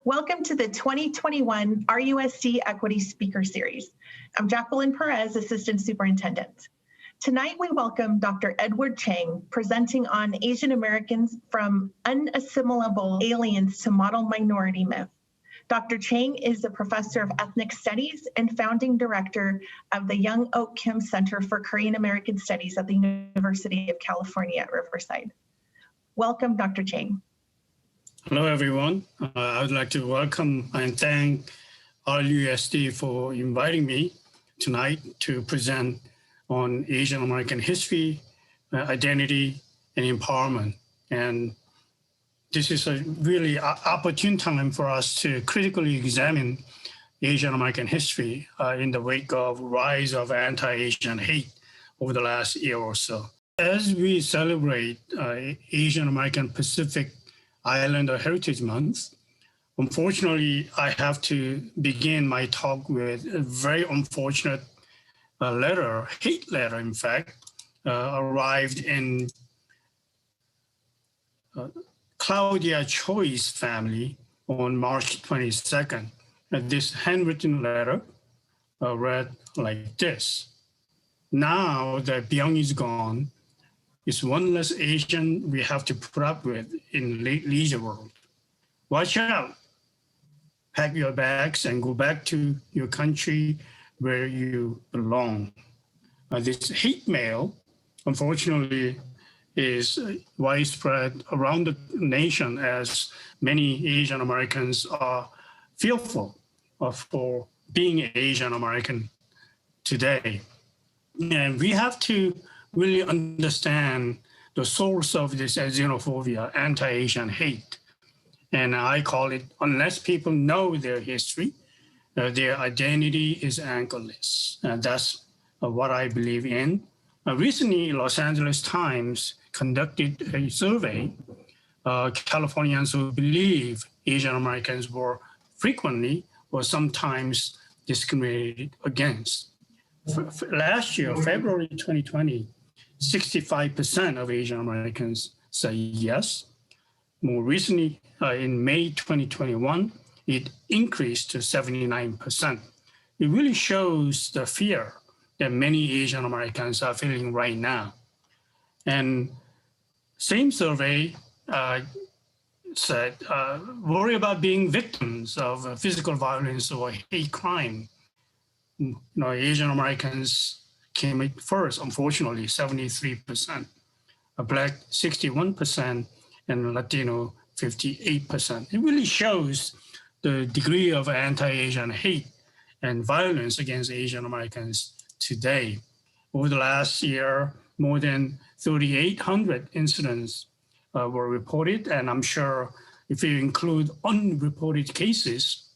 Welcome to the 2021 RUSD Equity Speaker Series. I'm Jacqueline Perez, Assistant Superintendent. Tonight we welcome Dr. Edward Chang, presenting on Asian Americans from Unassimilable Aliens to Model Minority Myth. Dr. Chang is a professor of ethnic studies and founding director of the Young Oak Kim Center for Korean American Studies at the University of California at Riverside. Welcome, Dr. Chang. Hello, everyone. I would like to welcome and thank RUSD for inviting me tonight to present on Asian American history, identity, and empowerment. And this is a really opportune time for us to critically examine Asian American history in the wake of rise of anti-Asian hate over the last year or so. As we celebrate Asian American Pacific Islander Heritage Month, unfortunately, I have to begin my talk with a very unfortunate letter, hate letter, in fact, arrived in Claudia Choi's family on March 22nd. This handwritten letter read like this: "Now that Byung is gone, it's one less Asian we have to put up with in leisure world. Watch out, pack your bags and go back to your country where you belong." This hate mail, unfortunately, is widespread around the nation as many Asian Americans are fearful for being Asian American today. And we have to really understand the source of this xenophobia, anti-Asian hate. And I call it, unless people know their history, their identity is anchorless. And that's what I believe in. Recently, Los Angeles Times conducted a survey. Californians who believe Asian Americans were frequently or sometimes discriminated against. Last year, February 2020, 65% of Asian Americans say yes. More recently, in May 2021, it increased to 79%. It really shows the fear that many Asian Americans are feeling right now. And same survey said, worry about being victims of physical violence or hate crime. You know, Asian Americans came first, unfortunately, 73%, Black 61%, and Latino 58%. It really shows the degree of anti-Asian hate and violence against Asian Americans today. Over the last year, more than 3,800 incidents were reported, and I'm sure if you include unreported cases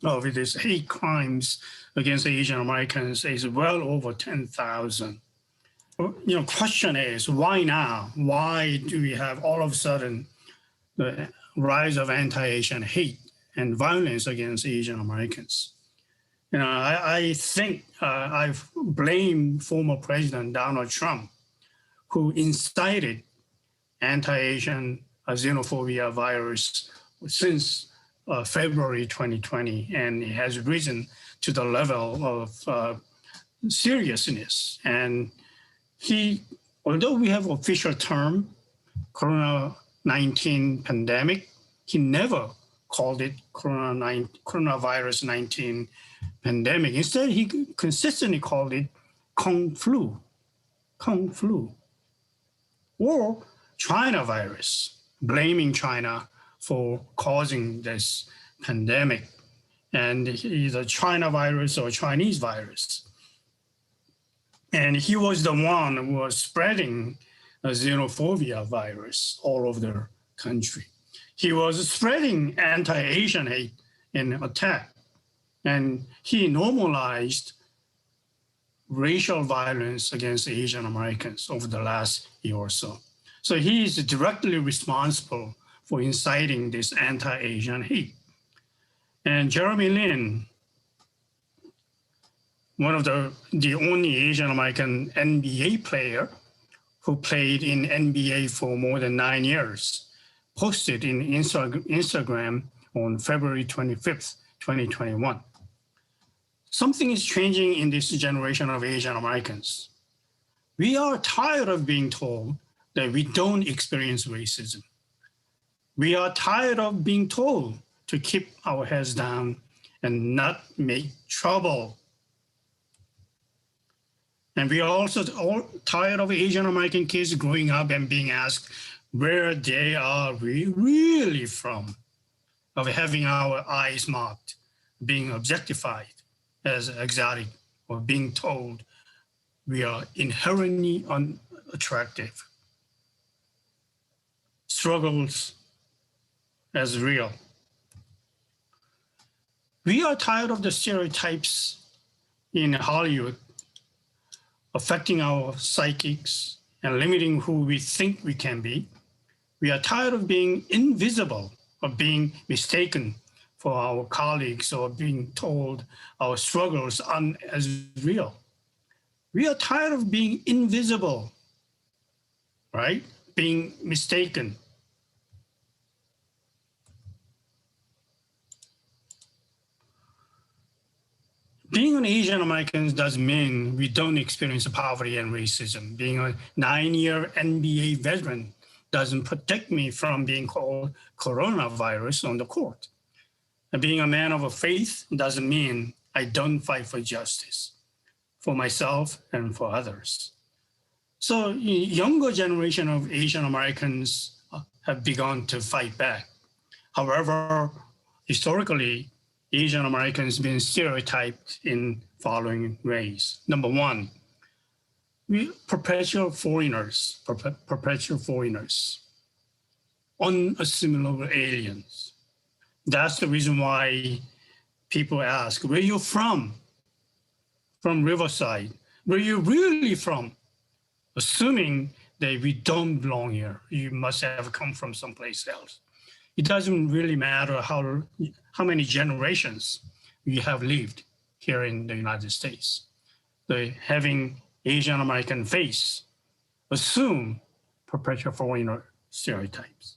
of these hate crimes against Asian Americans, is well over 10,000. You know, question is, why now? Why do we have all of a sudden the rise of anti-Asian hate and violence against Asian Americans? You know, I think I've blamed former President Donald Trump, who incited anti-Asian xenophobia virus since February 2020, and it has risen to the level of seriousness. And he, although we have official term, Corona-19 pandemic, he never called it coronavirus 19 pandemic. Instead, he consistently called it Kung flu, or China virus, blaming China for causing this pandemic, and either China virus or Chinese virus. And he was the one who was spreading a xenophobia virus all over the country. He was spreading anti-Asian hate and attack, and he normalized racial violence against Asian Americans over the last year or so. So he is directly responsible for inciting this anti-Asian hate. And Jeremy Lin, one of the only Asian American NBA player who played in NBA for more than 9 years, posted in Instagram on February 25th, 2021. Something is changing in this generation of Asian Americans. We are tired of being told that we don't experience racism. We are tired of being told to keep our heads down and not make trouble. And we are also all tired of Asian American kids growing up and being asked where they are really from, of having our eyes marked, being objectified as exotic, or being told we are inherently unattractive. Struggles as real. We are tired of the stereotypes in Hollywood affecting our psychics and limiting who we think we can be. We are tired of being invisible, of being mistaken for our colleagues, or being told our struggles aren't as real. We are tired of being invisible, right? Being mistaken. Being an Asian American doesn't mean we don't experience poverty and racism. Being a 9-year NBA veteran doesn't protect me from being called coronavirus on the court. And being a man of a faith doesn't mean I don't fight for justice, for myself and for others. So younger generation of Asian Americans have begun to fight back. However, historically, Asian Americans have been stereotyped in following ways. Number one, we perpetual foreigners, unassimilable aliens. That's the reason why people ask, where are you from? From Riverside. Where are you really from? Assuming that we don't belong here. You must have come from someplace else. It doesn't really matter how many generations we have lived here in the United States. Having Asian American face assume perpetual foreigner stereotypes.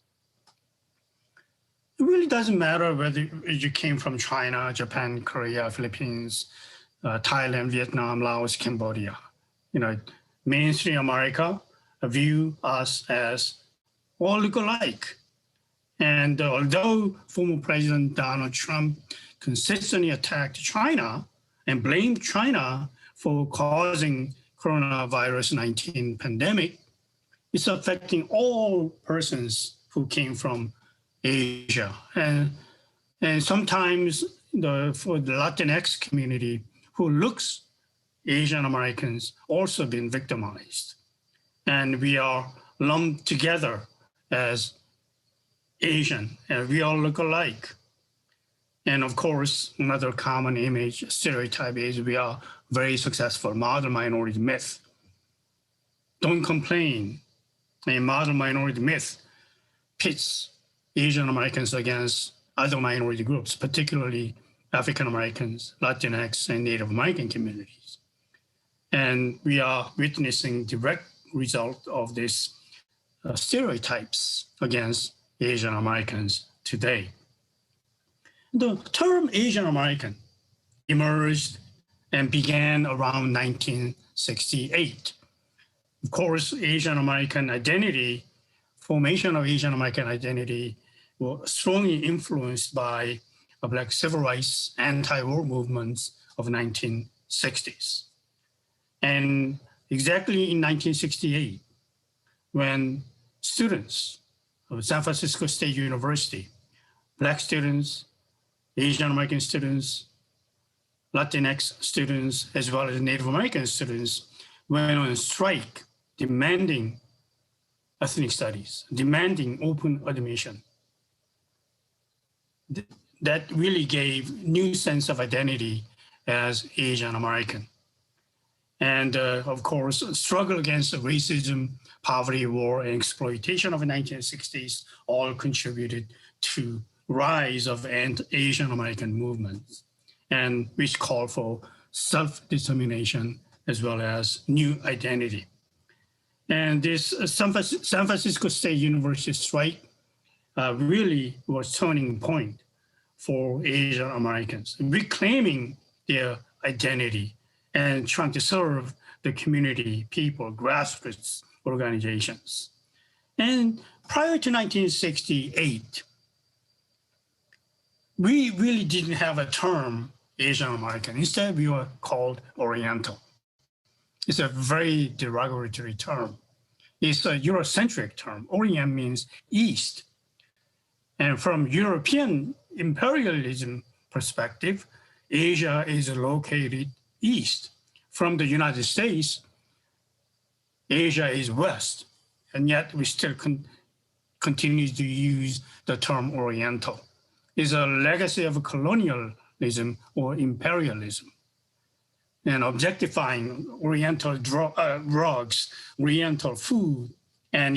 It really doesn't matter whether you came from China, Japan, Korea, Philippines, Thailand, Vietnam, Laos, Cambodia. Mainstream America view us as all look alike. And although former President Donald Trump consistently attacked China and blamed China for causing coronavirus 19 pandemic, it's affecting all persons who came from Asia. And sometimes for the Latinx community who looks Asian Americans also been victimized. And we are lumped together as Asian, and we all look alike. And of course, another common image stereotype is we are very successful, modern minority myth. Don't complain. A modern minority myth pits Asian Americans against other minority groups, particularly African Americans, Latinx, and Native American communities. And we are witnessing direct result of these stereotypes against Asian Americans today. The term Asian American emerged and began around 1968. Of course, Asian American identity, formation of Asian American identity was strongly influenced by the Black civil rights anti-war movements of 1960s. And exactly in 1968, when students of San Francisco State University, Black students, Asian American students, Latinx students, as well as Native American students went on strike demanding ethnic studies, demanding open admission. That really gave new sense of identity as Asian American. And of course, struggle against racism, poverty, war, and exploitation of the 1960s all contributed to rise of Asian American movements, and which called for self-determination as well as new identity. And this San Francisco State University strike really was turning point for Asian Americans, reclaiming their identity and trying to serve the community, people, grassroots organizations. And prior to 1968, we really didn't have a term Asian American. Instead, we were called Oriental. It's a very derogatory term. It's a Eurocentric term. Orient means East. And from European imperialism perspective, Asia is located East. From the United States, Asia is West. And yet we still continue to use the term Oriental. It's a legacy of colonialism or imperialism, and objectifying Oriental drugs, Oriental food, and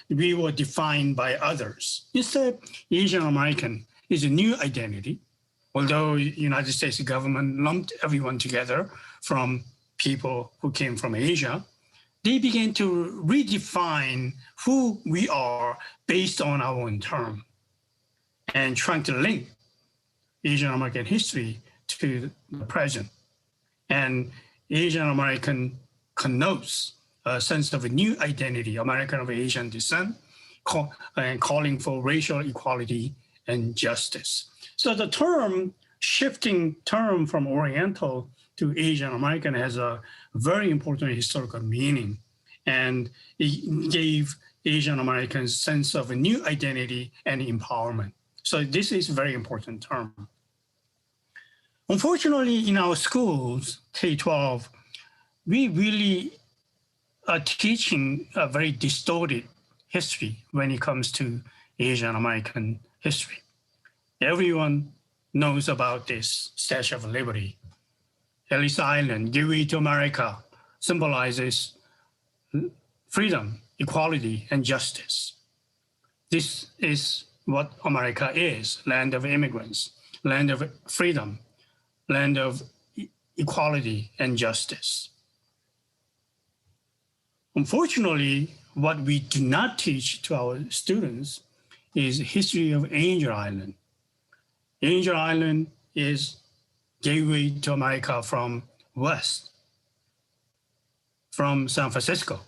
we were defined by others. Instead, Asian American is a new identity, although the United States government lumped everyone together from people who came from Asia. They began to redefine who we are based on our own term and trying to link Asian American history to the present. And Asian American connotes a sense of a new identity, American of Asian descent, and calling for racial equality and justice. So the term, shifting term from Oriental to Asian American has a very important historical meaning. And it gave Asian Americans a sense of a new identity and empowerment. So this is a very important term. Unfortunately, in our schools, K-12, we really are teaching a very distorted history when it comes to Asian American history. Everyone knows about this Statue of Liberty. Ellis Island, gateway to America, symbolizes freedom, equality, and justice. This is what America is: land of immigrants, land of freedom, land of equality and justice. Unfortunately, what we do not teach to our students is history of Angel Island. Angel Island is gateway to America from west, from San Francisco.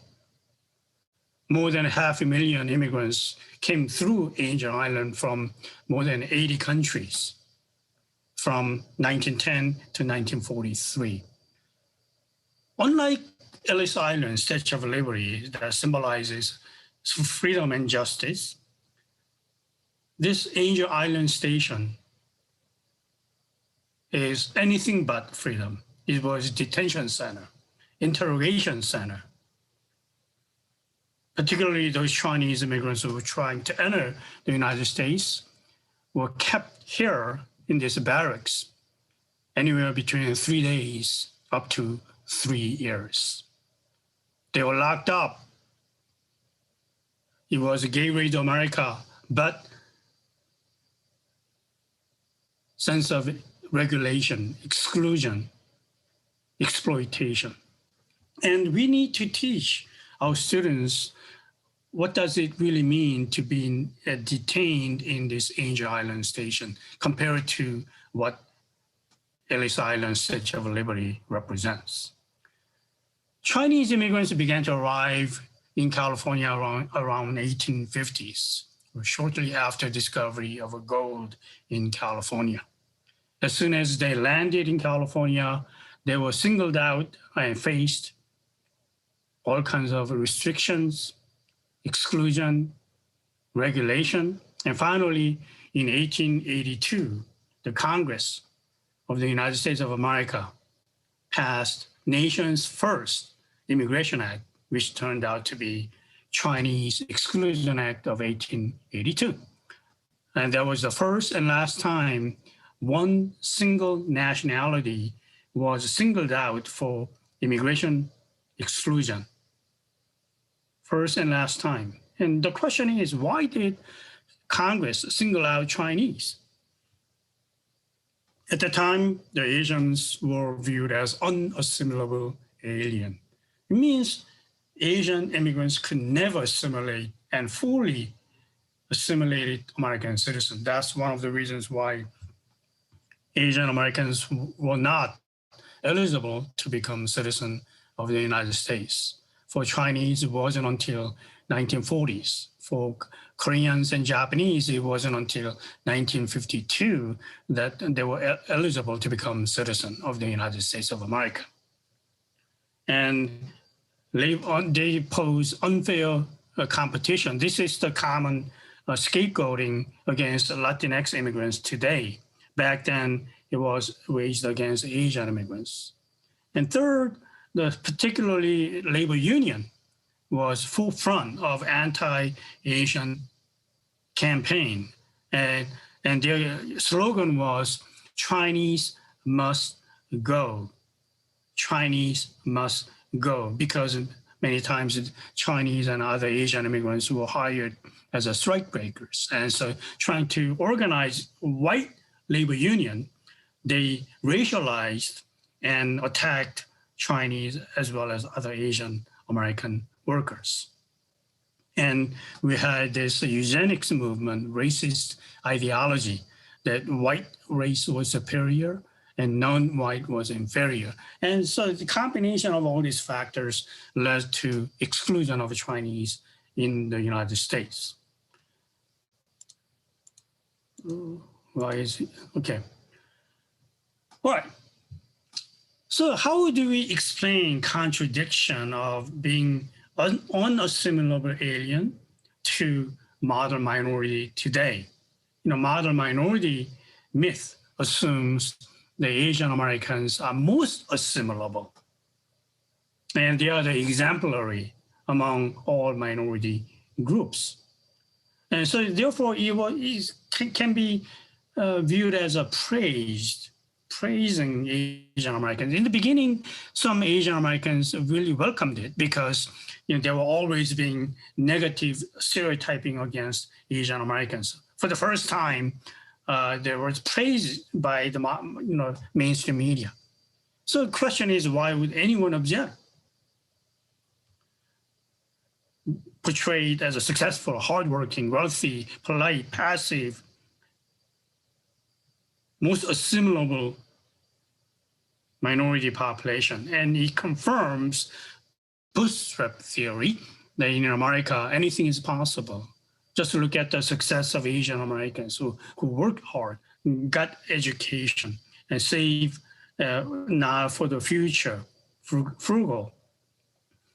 More than 500,000 immigrants came through Angel Island from more than 80 countries from 1910 to 1943. Unlike Ellis Island, Statue of Liberty, that symbolizes freedom and justice, this Angel Island station is anything but freedom. It was a detention center, interrogation center. Particularly those Chinese immigrants who were trying to enter the United States were kept here in this barracks anywhere between 3 days up to 3 years. They were locked up. It was a gateway to America, but sense of regulation, exclusion, exploitation. And we need to teach our students what does it really mean to be detained in this Angel Island station compared to what Ellis Island Statue of Liberty represents. Chinese immigrants began to arrive in California around 1850s, or shortly after discovery of gold in California. As soon as they landed in California, they were singled out and faced all kinds of restrictions, exclusion, regulation, and finally, in 1882, the Congress of the United States of America passed nation's first Immigration Act, which turned out to be Chinese Exclusion Act of 1882. And that was the first and last time one single nationality was singled out for immigration exclusion. First and last time. And the question is, why did Congress single out Chinese? At the time, the Asians were viewed as unassimilable alien. It means Asian immigrants could never assimilate and fully assimilated American citizens. That's one of the reasons why Asian Americans were not eligible to become citizens of the United States. For Chinese, it wasn't until 1940s. For Koreans and Japanese, it wasn't until 1952 that they were eligible to become citizens of the United States of America. And they pose unfair competition. This is the common scapegoating against Latinx immigrants today. Back then, it was waged against Asian immigrants. And third, the particularly labor union was forefront of anti-Asian campaign. And their slogan was, Chinese must go. Chinese must go, because many times Chinese and other Asian immigrants were hired as a strike breakers. And so trying to organize white labor union, they racialized and attacked Chinese as well as other Asian American workers. And we had this eugenics movement, racist ideology, that white race was superior and non-white was inferior. And so the combination of all these factors led to exclusion of Chinese in the United States. Why is it? Okay. All right. So how do we explain contradiction of being an unassimilable alien to modern minority today? Modern minority myth assumes the Asian Americans are most assimilable, and they are the exemplary among all minority groups. And so therefore, it can be viewed as a praising Asian Americans. In the beginning, some Asian Americans really welcomed it because they were always being negative stereotyping against Asian Americans. For the first time, there was praise by the mainstream media. So the question is, why would anyone object? Portrayed as a successful, hardworking, wealthy, polite, passive, most assimilable minority population. And it confirms bootstrap theory that in America, anything is possible. Just look at the success of Asian Americans who worked hard, got education, and save now for the future, frugal.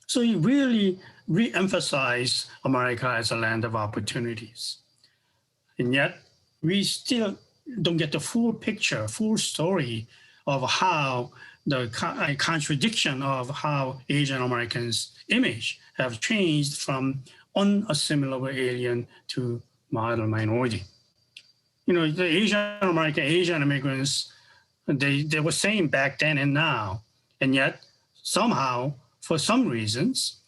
So it really re-emphasized America as a land of opportunities. And yet, we still don't get the full picture, full story of how the contradiction of how Asian Americans' image have changed from unassimilable alien to modern minority. The Asian immigrants, they were same back then and now, and yet somehow, for some reasons,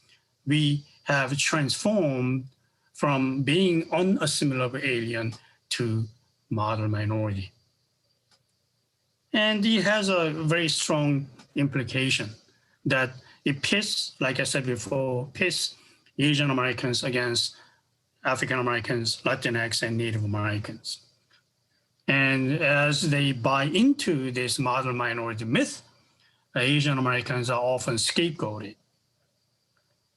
we have transformed from being unassimilable alien to modern minority. And it has a very strong implication that it pits, like I said before, pits Asian Americans against African Americans, Latinx, and Native Americans. And as they buy into this modern minority myth, Asian Americans are often scapegoated.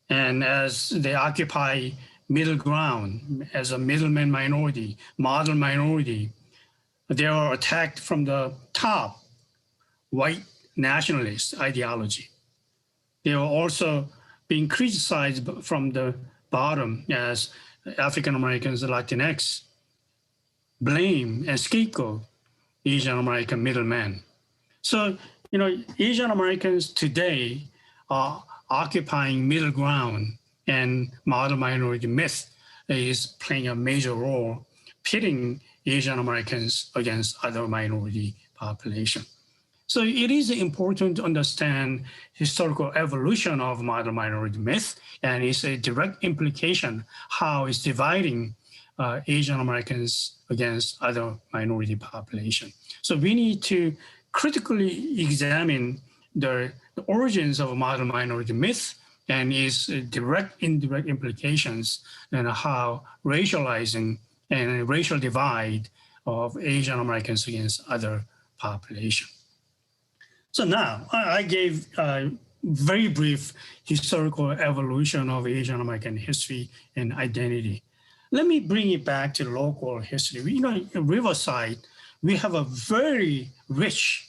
And as they occupy middle ground as a middleman minority, modern minority, they are attacked from the top, white nationalist ideology. They are also being criticized from the bottom as African Americans, Latinx, blame and scapegoat Asian American middlemen. So, Asian Americans today are occupying middle ground, and modern minority myth is playing a major role, pitting Asian Americans against other minority population. So it is important to understand historical evolution of modern minority myth, and it's a direct implication how it's dividing Asian Americans against other minority population. So we need to critically examine the origins of modern minority myth and its direct, indirect implications and how racializing and racial divide of Asian Americans against other population. So now I gave a very brief historical evolution of Asian American history and identity. Let me bring it back to local history. In Riverside, we have a very rich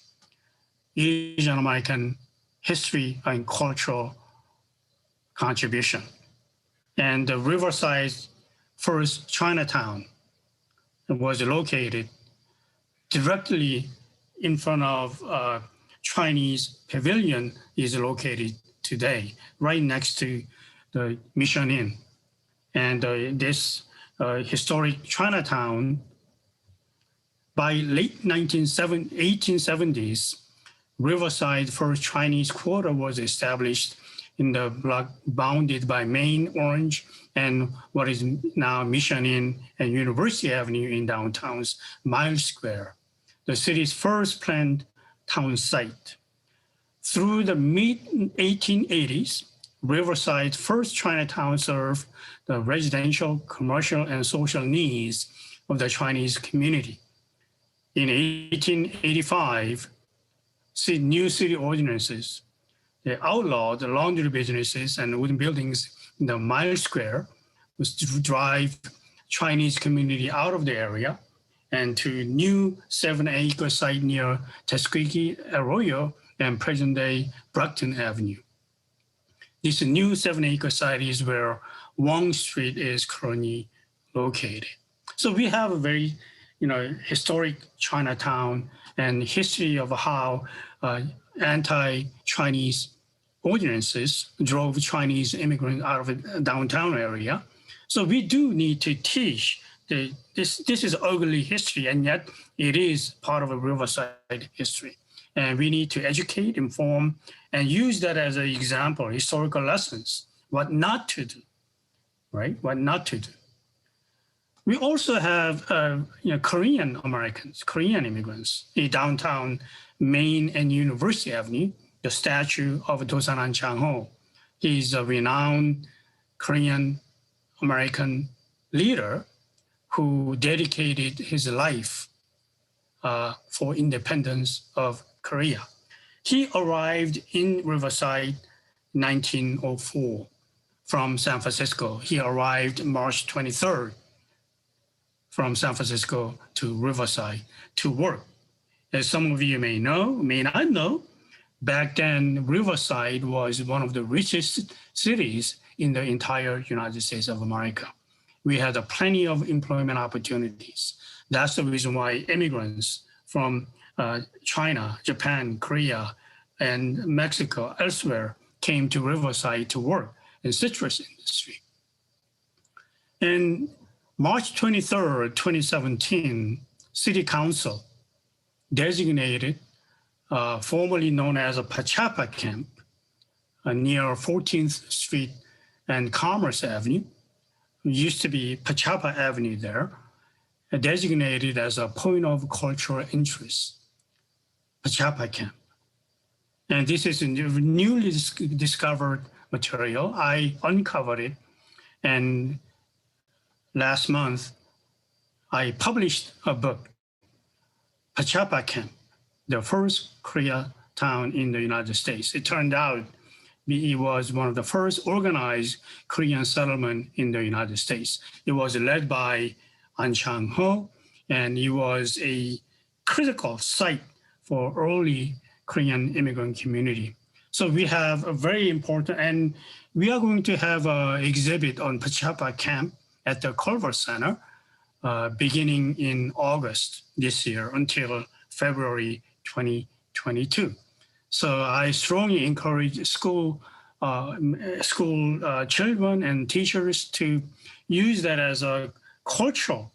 Asian American history and cultural contribution. And the Riverside's first Chinatown was located directly in front of Chinese Pavilion is located today, right next to the Mission Inn. And this historic Chinatown, by late 1870s, Riverside first Chinese quarter was established in the block bounded by Main, Orange, and what is now Mission Inn and University Avenue in downtown's Miles Square, the city's first planned town site. Through the mid-1880s, Riverside's first Chinatown served the residential, commercial, and social needs of the Chinese community. In 1885, new city ordinances, they outlawed the laundry businesses and wooden buildings in the Miles Square, was to drive Chinese community out of the area and to new 7-acre site near Tuskegee Arroyo and present-day Brockton Avenue. This new 7-acre site is where Wong Street is currently located. So we have a very, historic Chinatown and history of how anti-Chinese ordinances drove Chinese immigrants out of the downtown area. So we do need to teach this is ugly history, and yet it is part of a Riverside history. And we need to educate, inform, and use that as an example, historical lessons, what not to do, right? What not to do. We also have Korean Americans, Korean immigrants in downtown Main and University Avenue, the statue of Dosanan Chang. He's a renowned Korean American leader who dedicated his life for independence of Korea. He arrived in Riverside 1904 from San Francisco. He arrived March 23rd from San Francisco to Riverside to work. As some of you may know, may not know, back then Riverside was one of the richest cities in the entire United States of America. We had plenty of employment opportunities. That's the reason why immigrants from China, Japan, Korea, and Mexico, elsewhere, came to Riverside to work in citrus industry. And March 23rd, 2017, City Council designated, formerly known as a Pachappa camp, near 14th Street and Commerce Avenue. It used to be Pachappa Avenue there, designated as a point of cultural interest, Pachappa camp. And this is a newly discovered material. I uncovered it, and last month, I published a book, Pachappa Camp, the first Koreatown in the United States. It turned out it was one of the first organized Korean settlement in the United States. It was led by An Chang-ho, and it was a critical site for early Korean immigrant community. So we have a very important, and we are going to have an exhibit on Pachappa Camp at the Culver Center beginning in August this year until February 2022. So I strongly encourage school children and teachers to use that as a cultural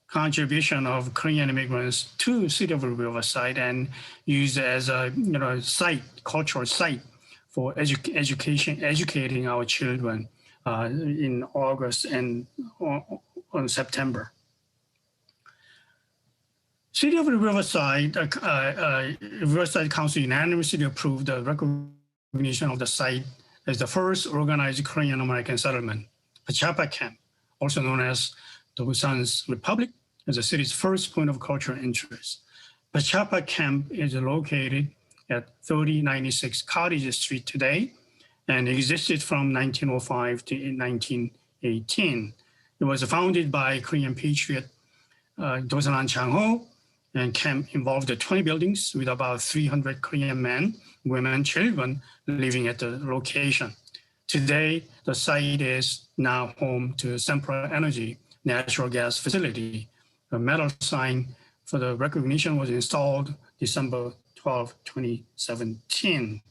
contribution of Korean immigrants to City of Riverside, and use it as a cultural site for educating our children in August and on September. City of Riverside, Riverside Council unanimously approved the recognition of the site as the first organized Korean American settlement, Pachappa Camp, also known as Dosan's Republic, as the city's first point of cultural interest. Pachappa Camp is located at 3096 Cottage Street today and existed from 1905 to 1918. It was founded by Korean patriot Chang, and camp involved 20 buildings with about 300 Korean men, women, children living at the location. Today, the site is now home to Sempra Energy natural gas facility. A metal sign for the recognition was installed December 12, 2017.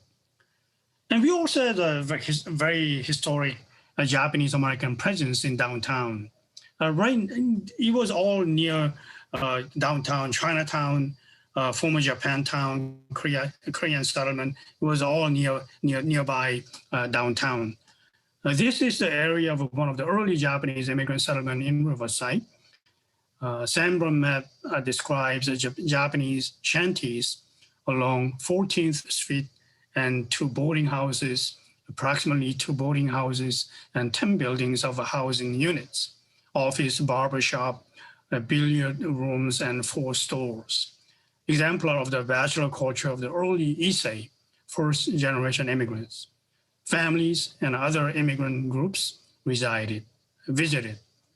And we also had a very historic Japanese-American presence in downtown. It was all near downtown, Chinatown, former Japantown, Korean settlement. It was all nearby downtown. This is the area of one of the early Japanese immigrant settlement in Riverside. Sanborn map describes the Japanese shanties along 14th Street and approximately two boarding houses and 10 buildings of housing units, office, barber shop, billiard rooms, and 4 stores. Exemplar of the bachelor culture of the early Issei, first generation immigrants. Families and other immigrant groups visited,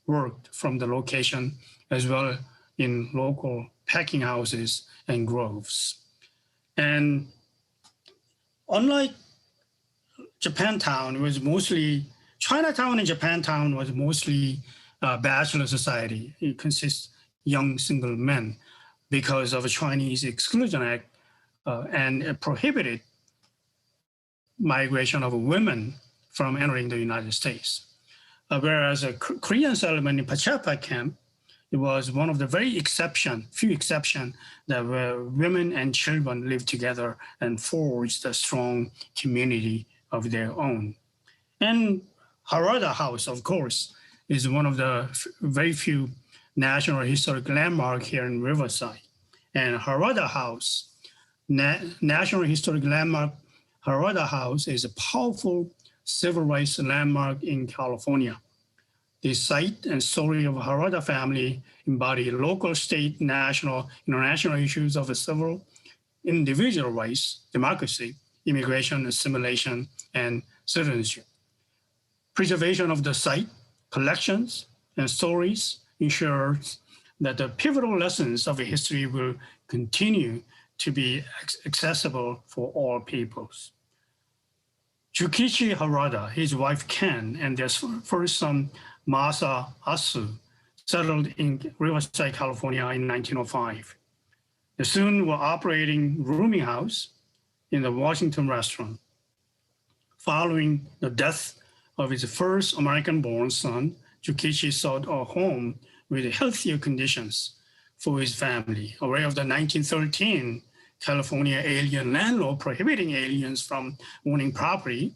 worked from the location, as well in local packing houses and groves. And unlike Chinatown and Japantown was mostly bachelor society. It consists of young single men because of a Chinese Exclusion Act and it prohibited migration of women from entering the United States. Whereas a Korean settlement in Pachappa camp, it was one of the few exceptions that where women and children lived together and forged a strong community of their own. And Harada House, of course, is one of the very few national historic landmarks here in Riverside. And Harada House, National Historic Landmark, Harada House is a powerful civil rights landmark in California. The site and story of Harada family embody local, state, national, international issues of civil, individual rights, democracy, immigration, assimilation, and citizenship. Preservation of the site, collections, and stories ensures that the pivotal lessons of history will continue to be accessible for all peoples. Jukichi Harada, his wife Ken, and their first son Masa Asu settled in Riverside, California in 1905. They soon were operating rooming house in the Washington restaurant. Following the death of his first American-born son, Jukichi sought a home with healthier conditions for his family. Aware of the 1913 California alien land law prohibiting aliens from owning property,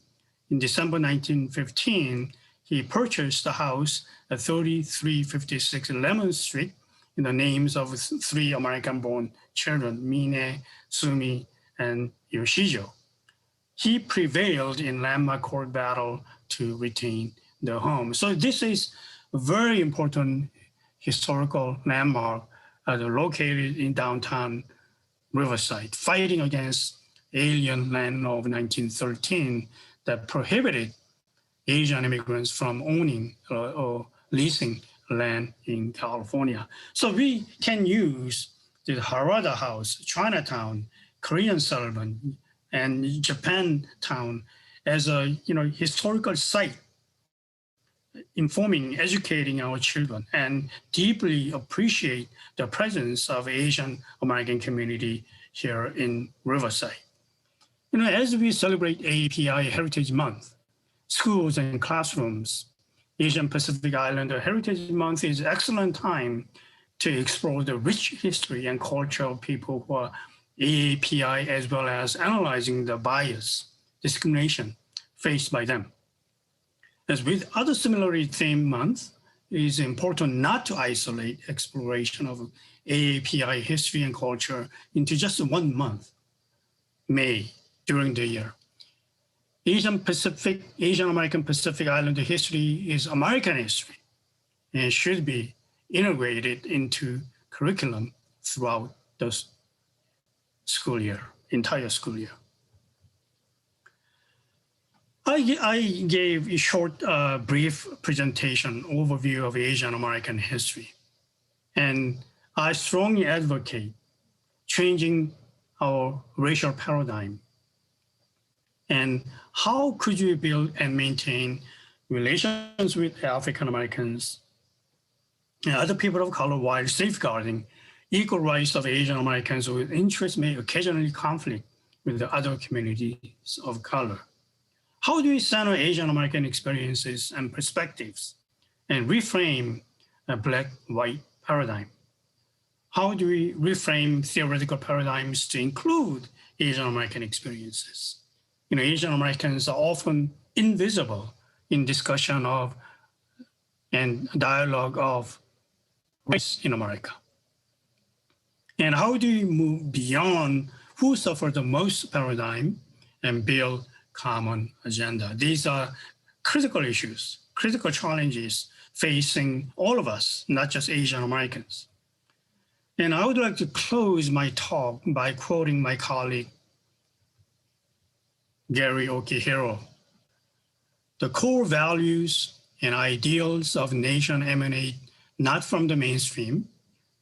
in December 1915, he purchased the house at 3356 Lemon Street in the names of 3 American-born children, Mine, Sumi, and Yoshijo. He prevailed in landmark court battle to retain the home. So this is a very important historical landmark located in downtown Riverside, fighting against alien land law of 1913 that prohibited Asian immigrants from owning or leasing land in California. So we can use the Harada House, Chinatown, Korean settlement, and Japantown as a historical site, informing, educating our children, and deeply appreciate the presence of Asian American community here in Riverside. As we celebrate AAPI Heritage Month, schools and classrooms, Asian Pacific Islander Heritage Month is an excellent time to explore the rich history and culture of people who are AAPI, as well as analyzing the bias, discrimination faced by them. As with other similarly themed months, it is important not to isolate exploration of AAPI history and culture into just one month, May, during the year. Asian American Pacific Islander history is American history and should be integrated into curriculum throughout the school year, entire school year. I gave a short, brief presentation overview of Asian American history, and I strongly advocate changing our racial paradigm. And how could you build and maintain relations with African Americans and other people of color while safeguarding equal rights of Asian Americans whose interests may occasionally conflict with the other communities of color? How do we center Asian American experiences and perspectives and reframe a black-white paradigm? How do we reframe theoretical paradigms to include Asian American experiences? Asian Americans are often invisible in discussion of and dialogue of race in America. And how do we move beyond who suffered the most paradigm and build common agenda? These are critical issues, critical challenges facing all of us, not just Asian Americans. And I would like to close my talk by quoting my colleague, Gary Okihiro. The core values and ideals of nation emanate not from the mainstream,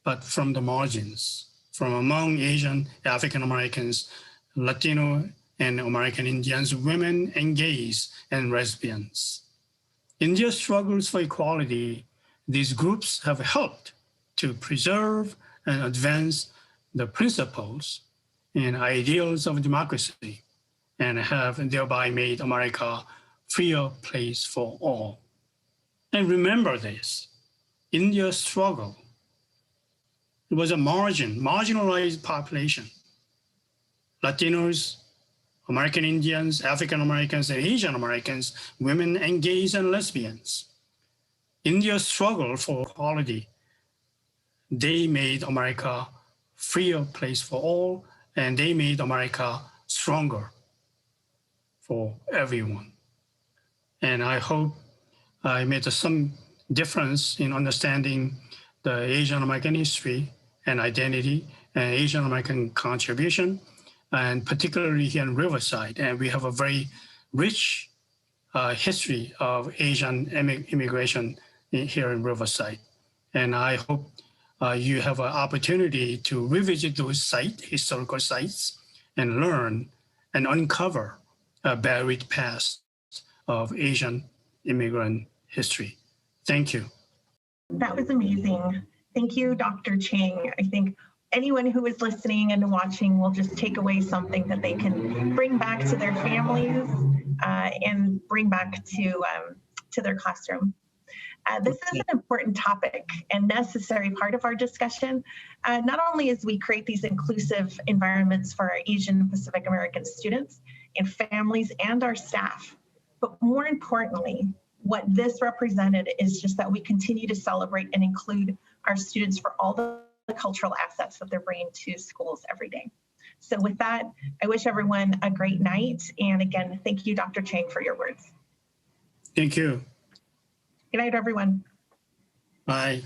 but from the margins, from among Asian, African Americans, Latino, and American Indians, women and gays and lesbians. In their struggles for equality, these groups have helped to preserve and advance the principles and ideals of democracy and have thereby made America a freer place for all. And remember this, in their struggle, it was a marginalized population. Latinos, American Indians, African Americans, and Asian Americans, women and gays and lesbians. In their struggle for equality, they made America a freer place for all, and they made America stronger for everyone. And I hope I made some difference in understanding the Asian American history and identity and Asian American contribution, and particularly here in Riverside. And we have a very rich history of Asian immigration here in Riverside. And I hope you have an opportunity to revisit those historical sites, and learn and uncover a buried past of Asian immigrant history. Thank you. That was amazing. Thank you, Dr. Chang. I think anyone who is listening and watching will just take away something that they can bring back to their families and bring back to their classroom. This is an important topic and necessary part of our discussion, not only as we create these inclusive environments for our Asian and Pacific American students and families and our staff, but more importantly, what this represented is just that we continue to celebrate and include our students for all the cultural assets that they're bringing to schools every day. So with that, I wish everyone a great night. And again, thank you, Dr. Chang, for your words. Thank you. Good night, everyone. Bye.